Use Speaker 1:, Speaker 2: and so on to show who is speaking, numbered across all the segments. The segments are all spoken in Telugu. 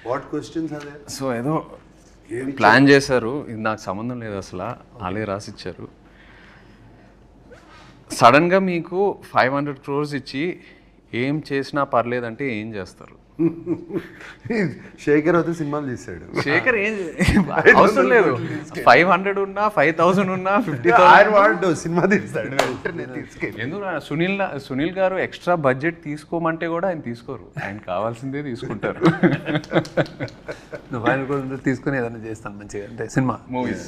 Speaker 1: వాట్ క్వశ్చన్స్ అదే?
Speaker 2: సో ఏదో ప్లాన్ చేశారు, ఇది నాకు సంబంధం లేదు అసలు, వాళ్ళే రాసిచ్చారు. సడన్గా మీకు 500 crores ఇచ్చి ఏం చేసినా పర్లేదంటే ఏం చేస్తారు?
Speaker 1: శేఖర్ అయితే సినిమాలు తీశాడు.
Speaker 2: శేఖర్ ఏం అవసరం లేదు, 500 ఉన్నా 5000 ఉన్నా 50,000
Speaker 1: సినిమా తీస్తాడు.
Speaker 2: ఎందుకు సునీల్ గారు ఎక్స్ట్రా బడ్జెట్ తీసుకోమంటే కూడా ఆయన తీసుకోరు, ఆయన కావాల్సిందే తీసుకుంటారు.
Speaker 3: ఆయన కూడా తీసుకుని ఏదైనా చేస్తాను మంచిగా, అంటే సినిమా
Speaker 2: మూవీస్.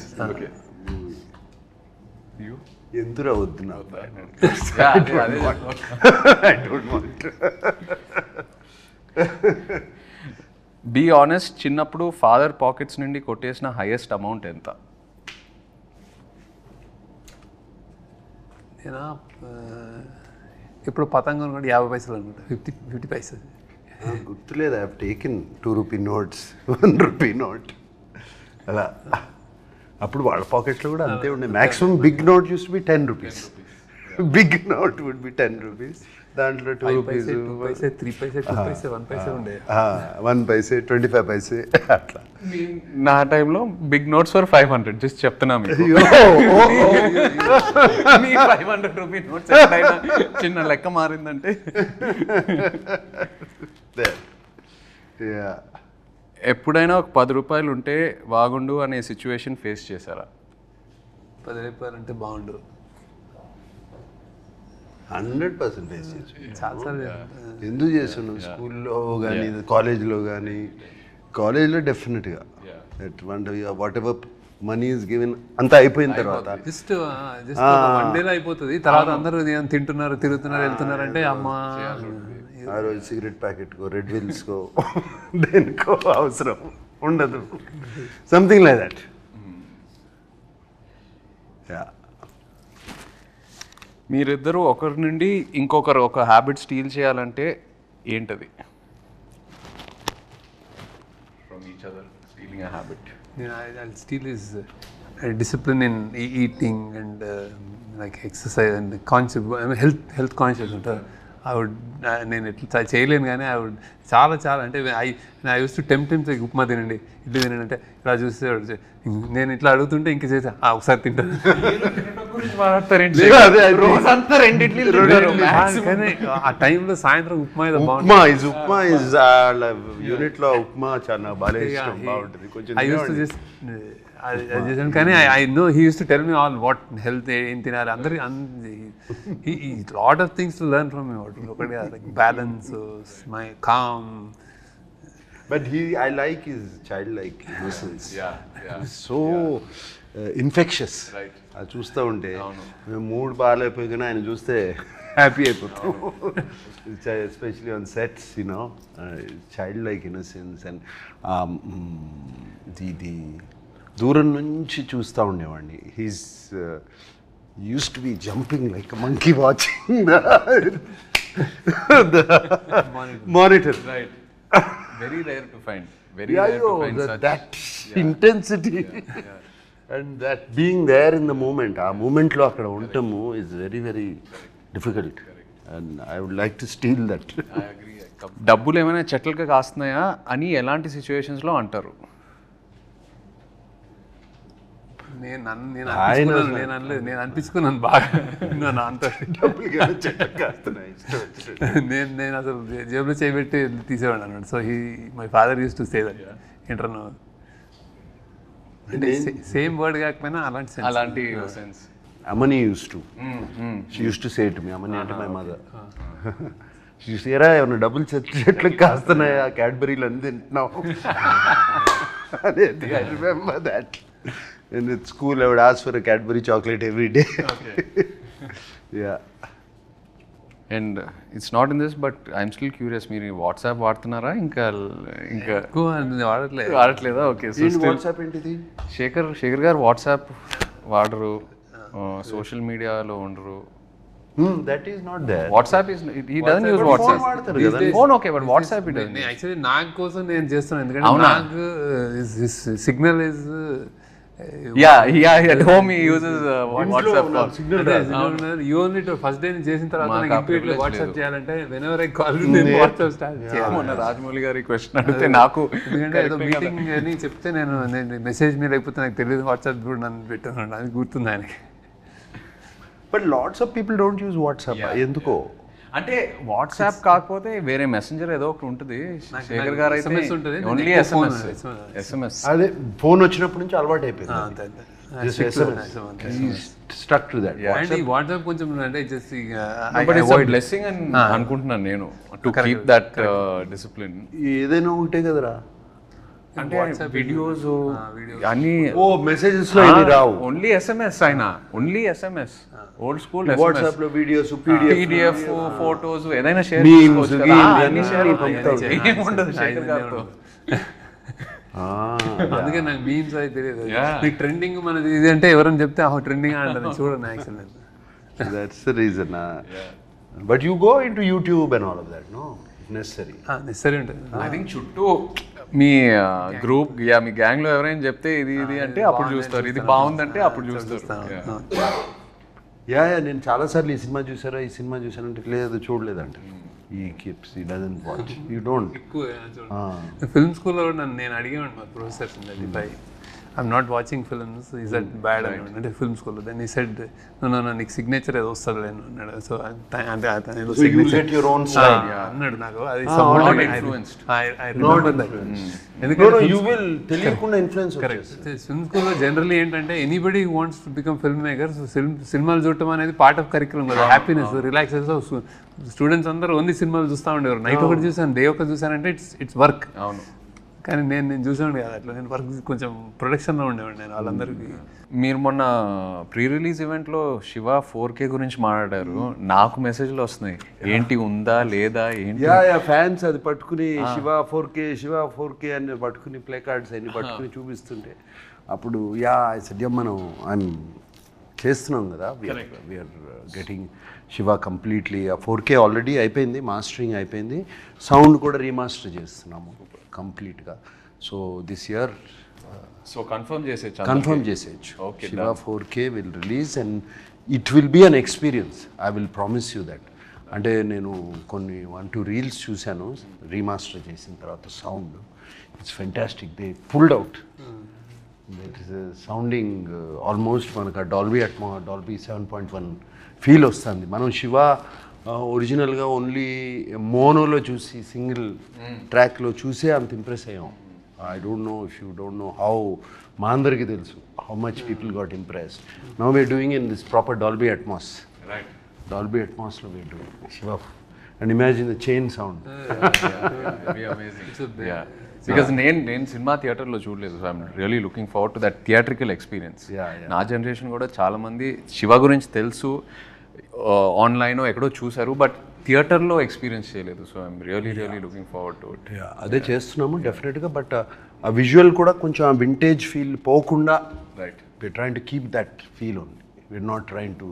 Speaker 1: ఎందుకు వద్దు
Speaker 2: బీ ఆనెస్ట్, చిన్నప్పుడు ఫాదర్ పాకెట్స్ నుండి కొట్టేసిన హైయెస్ట్ అమౌంట్ ఎంత?
Speaker 3: నేను ఇప్పుడు పతంగం కూడా 50 పైసలు అనుకుంటా, 50 పైసలు
Speaker 1: గుర్తులేదు. I have taken 2 rupee notes, 1 rupee note అలా. అప్పుడు వాళ్ళ పాకెట్లో కూడా అంతే ఉండే. Maximum big note used to be 10 rupees. Big note would be 10 rupees. దాంట్లో 2 రూపీస్,
Speaker 3: 2 పైసే, 3 పైసే, 2 పైసే, 1 పైసే ఉండే.
Speaker 1: 1 పైసే, 25 పైసే అట్లా.
Speaker 2: నా టైంలో బిగ్ నోట్స్ ఫర్ 500, జస్ట్ చెప్తున్నా మీకు. 500 రూపీ నోట్స్ చిన్న లెక్క మారిందంటే. ఎప్పుడైనా ఒక 10 రూపాయలు ఉంటే బాగుండు అనే సిచ్యువేషన్ ఫేస్ చేశారా?
Speaker 3: 10 రూపాయలు అంటే బాగుండు.
Speaker 1: 100% ఫేస్ చేసి
Speaker 3: చాలాసార్లు
Speaker 1: ఎందుకు చేస్తున్నాం. స్కూల్లో కానీ కాలేజ్లో కానీ, కాలేజ్లో డెఫినెట్గా what ever money is given అంతా అయిపోయిన తర్వాత
Speaker 3: జస్ట్ 1 డేలో అయిపోతుంది. తర్వాత అందరూ తింటున్నారు, తిరుగుతున్నారు, వెళ్తున్నారు అంటే అమ్మ
Speaker 1: ఆ రోజు సిగరెట్ ప్యాకెట్కో, రెడ్ విల్స్కో, దేనికో అవసరం ఉండదు. Something like that.
Speaker 2: మీరిద్దరూ ఒకరి నుండి ఇంకొకరు ఒక హ్యాబిట్ స్టీల్ చేయాలంటే ఏంటది? From each other stealing a habit.
Speaker 3: I'll steal is discipline in eating and like exercise and conscious, I mean health conscious ఉంటారు. నేను ఎట్లా చేయలేను కానీ చాలా అంటే I use to tempt upma తినండి, ఇడ్లీ తినండి అంటే ఇలా చూస్తే నేను ఇట్లా అడుగుతుంటే ఇంక చేసా ఒకసారి తింటాను. కానీ ఆ టైంలో సాయంత్రం ఉప్మా
Speaker 1: యూనిట్లో ఉప్మా చాలా బాగుంటుంది.
Speaker 3: ఐ యూస్ టు జస్ట్ చేశాను. కానీ I know he uses to tell me all what health ఏం తినాలి, అందరి lot of things to learn from me. ఒకటి like balance, my calm.
Speaker 1: But I like his childlike innocence. So infectious.
Speaker 2: Right.
Speaker 1: అది చూస్తూ ఉంటే మూడ్ బాగాలేకపోయినా ఆయన చూస్తే హ్యాపీ అయిపోతాం. Especially on sets, you know, child-like innocence. And the దూరం నుంచి చూస్తూ ఉండేవాడిని. He's use to B jumping like a monkey watching the monitor.
Speaker 2: Right. Very rare to find.
Speaker 1: That intensity and that being there in the moment. ఆ మూమెంట్లో అక్కడ ఉండటము is very very difficult, and I would like to steal that.
Speaker 2: I agree. డబ్బులు ఏమైనా చెట్లుగా కాస్తున్నాయా అని ఎలాంటి సిచ్యువేషన్స్లో అంటారు?
Speaker 3: నేను అనలేదు, నేను అనిపించుకున్నాను బాగా. అంత నేను అసలు జేబులో చేయబెట్టి తీసేవాడు అన్నాడు. So my father use to say that. ఏంటన్నా అంటే సేమ్ వర్డ్ కాకపోయినా
Speaker 2: అలాంటి sense.
Speaker 1: Amani used to. She used to say to me, Amani అంటే my mother. She used to say, ఏమన్నా డబ్బులు చెట్లు కాస్తున్నాయా, క్యాడ్బరీలు అన్ని తింటున్నావు అనేది. I remember that. And at school, I would ask for a Cadbury chocolate every day.
Speaker 2: Okay.
Speaker 1: Yeah.
Speaker 2: And it's not in this, but I'm still curious. మీరు వాట్సాప్ వాడుతున్నారా? ఇంకా వాడట్లేదా? ఓకే. సో
Speaker 1: వాట్సాప్ ఏంటిది?
Speaker 2: శేఖర్ గారు వాట్సాప్ వాడరు, సోషల్ మీడియాలో ఉండరు.
Speaker 1: That is not there.
Speaker 2: WhatsApp is, he doesn't use WhatsApp. Phone okay, but WhatsApp he doesn't.
Speaker 3: Actually నాకు కోసం నేను చేస్తున్నాను, ఎందుకంటే నాకు signal is
Speaker 2: Yeah, at home he uses WhatsApp call.
Speaker 3: You only first day చేసిన తర్వాత
Speaker 2: మాకు
Speaker 3: నాకు
Speaker 2: ఆ
Speaker 3: ఇప్పటిలో
Speaker 2: privilege
Speaker 3: వాట్సాప్
Speaker 2: లేదు.
Speaker 3: చేయాలంటే వెనెవర్ ఐ కాల్ నేను వాట్సాప్ స్టార్ట్ చేయాలి.
Speaker 2: మొన్న రాజమౌళి గారి క్వశ్చన్ అడిగితే నాకు
Speaker 3: ఎందుకంటే ఏదో మీటింగ్ అని చెప్తే నేను మెసేజ్ మీద లేకపోతే నాకు తెలియదు వాట్సాప్ కూడా నన్ను పెట్టాను, అది గుర్తుంది ఆయనకి.
Speaker 1: But lots of people don't use WhatsApp. ఎందుకో
Speaker 2: అంటే వాట్సాప్ కాకపోతే వేరే మెసెంజర్ ఏదో ఒకటి ఉంటుంది. శేఖర్ గారు అయితే
Speaker 3: SMS ఉంటుంది,
Speaker 2: ఓన్లీ
Speaker 3: ఎక్కువ phone
Speaker 2: ఎస్ఎంఎస్.
Speaker 1: అదే ఫోన్ వచ్చినప్పటి నుంచి అలవాటు అయిపోయింది.
Speaker 3: అంతే అంతే.
Speaker 1: Stuck to that.
Speaker 3: అండ్ ఈ వాట్సాప్ కొంచెం అంటే just
Speaker 2: but it's a blessing అని అనుకుంటున్నాను నేను, టు కీప్ దట్ డిసిప్లిన్.
Speaker 1: ఏదైనా ఒకటే కదరా.
Speaker 2: అంటే వీడియోస్ అన్ని
Speaker 1: ఓ మెసేజెస్ లో ఏమి రావు.
Speaker 2: ఓన్లీ ఎస్ఎంఎస్ ఆయన, only SMS. Old school
Speaker 1: WhatsApp లో వీడియోస్,
Speaker 2: పీడిఎఫ్, ఫోటోస్ ఏదైనా షేర్
Speaker 1: Memes,
Speaker 2: చేసుకోవచ్చు కదా.
Speaker 1: games
Speaker 2: అన్ని
Speaker 1: అన్ని
Speaker 2: షేర్
Speaker 1: పంపుతారు.
Speaker 2: ఏముండదు శేఖర్ గారితో.
Speaker 3: అందుకే నాకు మీమ్స్ అయితే తెలియదు.
Speaker 2: Yeah.
Speaker 3: మీకు ట్రెండింగ్ మనది ఇది అంటే ఎవరైనా చెప్తే ట్రెండింగ్ అంటారు, చూడండి actual.
Speaker 1: That's the reason. But you go into YouTube and all of that, no? Necessary.
Speaker 3: Necessary ఉంటుంది.
Speaker 2: ఐ థింక్ చుట్టూ మీ గ్రూప్ మీ గ్యాంగ్ లో ఎవరైనా చెప్తే ఇది అంటే అప్పుడు చూస్తారు, ఇది బాగుందంటే అప్పుడు చూస్తారు.
Speaker 1: యా నేను చాలాసార్లు ఈ సినిమా చూసారా, ఈ సినిమా చూసానంటే లేదు చూడలేదంటే ఈ కీప్స్ ఈ doesn't watch you don't.
Speaker 3: Film స్కూల్లో కూడా నేను అడిగాను మా professors I'm not watching films, is that bad అంటే ఫిల్మ్ స్కూల్లో. దెన్ ఈ సెడ్ నో నీకు సిగ్నేచర్ ఏదో వస్తుంది లేను అన్నాడు. సో అంటే అన్నాడు నాకు అది
Speaker 1: తెలియకుండా ఇన్ఫ్లుయెన్స్.
Speaker 3: ఫిల్మ్ స్కూల్లో జనరల్లీ ఏంటంటే anybody wants to become film maker. So సినిమాలు చూడటం అనేది పార్ట్ ఆఫ్ కరిక్యులం కదా, హ్యాపీనెస్, రిలాక్సేషన్. స్టూడెంట్స్ అందరూ ఓన్లీ సినిమాలు చూస్తూ ఉండేవారు. నైట్ ఒకటి చూసాను, డే ఒకటి చూసానంటే ఇట్స్ వర్క్.
Speaker 2: అవును.
Speaker 3: కానీ నేను చూసాను కదా అట్లా, నేను వర్క్ కొంచెం ప్రొడక్షన్లో ఉండేవాడు నేను వాళ్ళందరికీ.
Speaker 2: మీరు మొన్న ప్రీ రిలీజ్ ఈవెంట్లో శివ 4K గురించి మాట్లాడారు. నాకు మెసేజ్లు వస్తున్నాయి, ఏంటి ఉందా లేదా ఏంటి.
Speaker 1: ఫ్యాన్స్ అది పట్టుకుని శివ 4K అని పట్టుకుని ప్లే కార్డ్స్ అన్ని పట్టుకుని చూపిస్తుంటే అప్పుడు మనం ఐఎమ్ చేస్తున్నాం కదా, we're getting Shiva completely 4K already అయిపోయింది, మాస్టరింగ్ అయిపోయింది, సౌండ్ కూడా రీమాస్టర్ చేస్తున్నాము కంప్లీట్గా. So this year
Speaker 2: so confirm
Speaker 1: చేసేయచ్చు. Shiva 4K will release and it will be an experience. I will promise you that. అంటే నేను కొన్ని 1-2 రీల్స్ చూశాను రీమాస్టర్ చేసిన తర్వాత. Sound it's fantastic. They pulled out. That is sounding almost మనకు డాల్బీ 7.1 ఫీల్ వస్తుంది. మనం శివ ఒరిజినల్గా ఓన్లీ మోనోలో చూసి సింగిల్ ట్రాక్లో చూసే అంత ఇంప్రెస్ అయ్యాం. I don't know if you don't know how, మా అందరికీ తెలుసు how much people got impressed. Now we're doing in this proper Dolby Atmos. Dolby అట్మాస్లో we're doing Shiva and imagine the chain sound.
Speaker 2: Because నేను సినిమా థియేటర్లో చూడలేదు. So I'm really looking forward to that theatrical experience. నా జనరేషన్ కూడా చాలామంది శివ గురించి తెలుసు, ఆన్లైన్ ఎక్కడో చూసారు, బట్ థియేటర్లో ఎక్స్పీరియన్స్ చేయలేదు. So I'm really looking forward to it.
Speaker 1: అదే చేస్తున్నాము డెఫినెట్గా. బట్ ఆ విజువల్ కూడా కొంచెం ఆ వింటేజ్ ఫీల్ పోకుండా
Speaker 2: right
Speaker 1: we're trying to keep that feel only. We're not trying to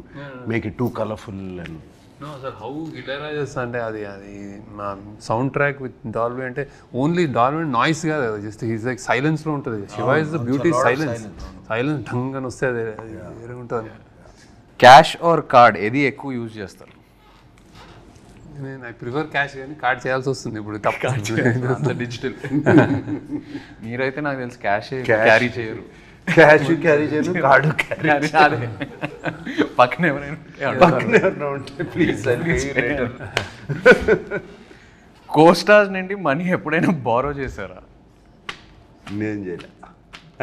Speaker 1: make it too colourful and
Speaker 3: no sir. How Ilaiyaraaja అంటే అది మా సౌండ్ ట్రాక్ విత్ డాల్బీ అంటే ఓన్లీ డాల్బీ నాయిస్ కాదు, జస్ట్ ఈజ్ లైక్ సైలెన్స్లో ఉంటుంది. Shiva is the beauty silence ఢంగ్ అని వస్తే అది వేరే ఉంటుంది.
Speaker 2: క్యాష్ ఆర్ కార్డ్ ఏది ఎక్కువ యూజ్ చేస్తారు?
Speaker 3: నేను ఐ ప్రిఫర్ క్యాష్, కానీ కార్డ్ చేయాల్సి వస్తుంది ఇప్పుడు తప్ప.
Speaker 2: డిజిటల్. మీరైతే నాకు తెలుసు క్యాష్ క్యారీ చేయరు.
Speaker 1: క్యాష్ క్యారీ చేయను, కార్డు క్యారీ.
Speaker 2: పక్కన ఎవరైనా
Speaker 1: ఉంటే ప్లీజ్
Speaker 2: కోస్టార్స్ నుండి మనీ ఎప్పుడైనా బారో చేశారా?
Speaker 1: నేను చేయలే.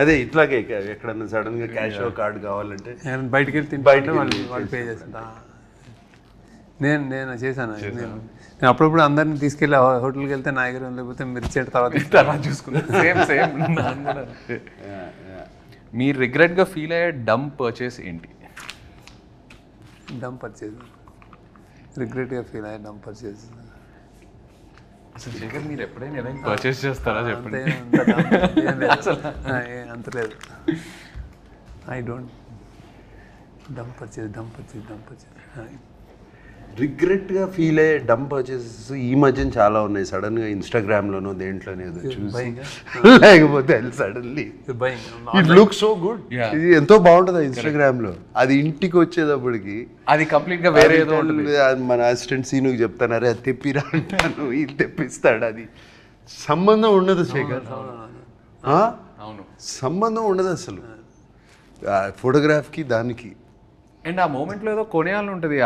Speaker 1: అదే ఇట్లాగే ఎక్కడన్నా సడన్గా క్యాష్ కార్డు కావాలంటే
Speaker 3: బయటికి వెళ్ళి తింటే వాళ్ళు పే చేస్తా. నేను చేశాను. నేను అప్పుడప్పుడు అందరిని తీసుకెళ్ళి హోటల్కి వెళ్తే నా దగ్గర లేకపోతే మీరు ఇచ్చేట తర్వాత
Speaker 2: చూసుకున్నాను. సేమ్ మీరు రిగ్రెట్గా ఫీల్ అయ్యే డమ్ పర్చేస్ ఏంటి?
Speaker 3: డమ్ పర్చేస్ రిగ్రెట్గా ఫీల్ అయ్యే డమ్ పర్చేస్
Speaker 2: అసలు శేఖర్ మీరు ఎప్పుడైనా ఏదైనా పర్చేస్ చేస్తారా చెప్పండి.
Speaker 3: అంత లేదు. ఐ డోంట్ డమ్ పర్చేస్
Speaker 1: రిగ్రెట్గా ఫీల్ అయ్యే డమ్ పర్చేసెస్ ఈ మధ్యన చాలా ఉన్నాయి. సడన్గా ఇన్స్టాగ్రామ్లోనో దేంట్లోనే ఏదో చూసి లేకపోతే suddenly
Speaker 3: buying.
Speaker 1: It look so good.
Speaker 2: Yeah.
Speaker 1: ఇది ఎంతో బాగుంటుంది ఇన్స్టాగ్రామ్లో. అది ఇంటికి వచ్చేటప్పటికి
Speaker 2: అది కంప్లీట్ గా వేరే ఏదో ఉంటుంది.
Speaker 1: అది మన అసిస్టెంట్ సీనుకి చెప్తాను, అరే అది తెప్పిరా అంటాను, ఇది తెప్పిస్తాడు. అది సంబంధం ఉండదు శేఖర్.
Speaker 2: అవును.
Speaker 1: సంబంధం ఉండదు అసలు ఫోటోగ్రాఫ్కి దానికి.
Speaker 2: అండ్ ఆ మూమెంట్ లో ఏదో కొనేయాలని ఉంటుంది.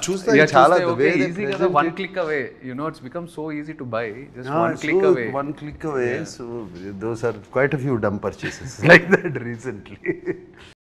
Speaker 1: చూస్తే చాలా
Speaker 2: ఈజీ కదా, one click away, you know it's become so easy to buy, just one click away.
Speaker 1: One click away. So those are quite a few dumb purchases like that recently.